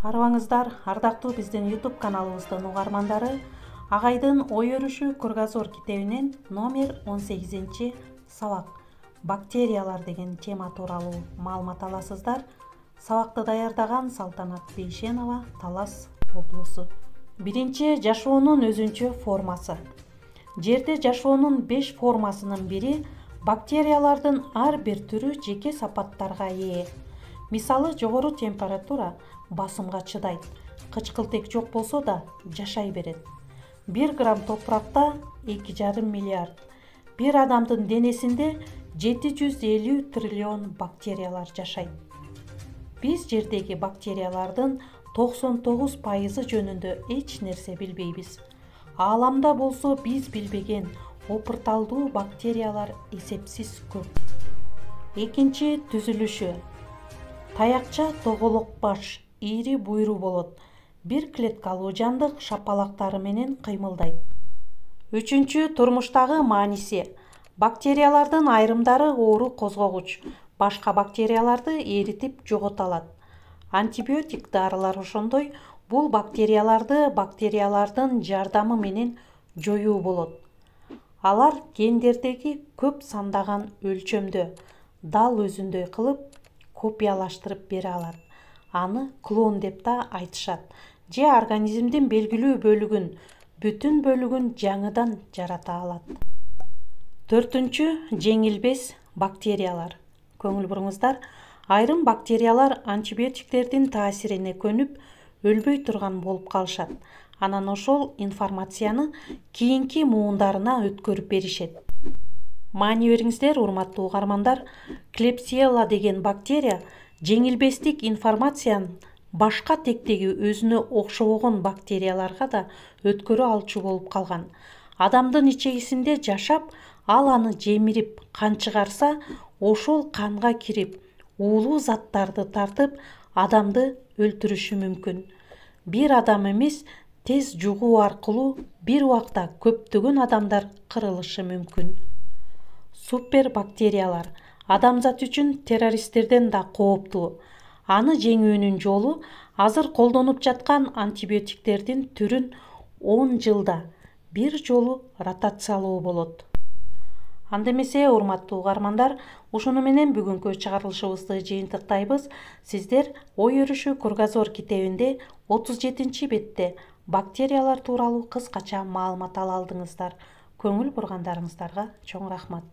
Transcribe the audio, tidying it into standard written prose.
Арыбаңыздар, ардактуу биздин YouTube каналыбыздын угармандары, Агайдын ой өрүшү Кругозор китебинен номер 18 сабак бактериялар деген тема тууралуу маалымат аласыздар. Сабакты даярдаган Салтанат Бейшенова, Талас облусу. Биринчи, жашоонун өзүнчө формасы. Жерде жашоонун 5 формасынын бири бактериялардын ар бир түрү жеке сапаттарга ээ. Мисалы, жогору температура басымга чыдайт, кычкылтек жок болсо да жашай берет. 1 грамм топуракта 2,5 миллиард, бир адамдын денесинде 750 триллион бактериялар жашайт. Биз жердеги бактериялардын 99% жөнүндө эч нерсе билбейбиз. Ааламда болсо биз билбеген опурталдуу бактериялар эсепсиз көп. Экинчи, түзүлүшү. Таякча тоголок баш, ири буйру болот. Бир клеткалуу жандык шапалактары менен кыймылдайт. Үчүнчү, турмуштагы мааниси. Бактериялардын айрымдары оору козгогуч, башка бактерияларды эритип жогото алат. Антибиотик дарылар ошондой, бул бактериялардын жардамы менен жоюу болот. Алар гендердеги көп сандаган өлчөмдө дал өзүндөй кылып копиялаштырып бере алат. Аны клон деп да айтышат. Же организмдин белгилүү бөлүгүн, бүтүн бөлүгүн жаңыдан жарата алат. Төртүнчү, жеңилбес бактериялар. Көңүл буруңуздар, айрым бактериялар антибиотиктердин таасирине көнүп, өлбөй турган болуп калышат. Анан ошол информацияны кийинки муундарына өткөрүп беришет. Маани бериңиздер, урматтуу угармандар, Клепсиелла деген бактерия жеңилбестик информацияны башка тектеги өзүнө окшобогон бактерияларга да өткөрө алчу болуп калган. Адамдын ичегисинде жашап, ал аны жемирип, кан чыгарса, ошол канга кирип, уулуу заттарды тартып, адамды өлтүрүшү мүмкүн. Бир адам эмес, тез жугуу аркылуу бир убакта көптөгөн адамдар кырылышы мүмкүн. Супербактериялар адамзат үчүн террористтерден да кооптуу. Аны жеңүүнүн жолу азыр колдонуп жаткан антибиотиктердин түрүн 10 жылда бир жолу ротациялоо болот. Анда эмесе, урматтуу угармандар, ушуну менен бүгүнкү чыгарылышыбызды жыйынтыктайбыз. Сиздер ой өрүшү Кругозор китебинде 37-бетте бактериялар тууралуу кыскача маалымат ала алдыңыздар. Көңүл бургандарыңыздарга чоң рахмат.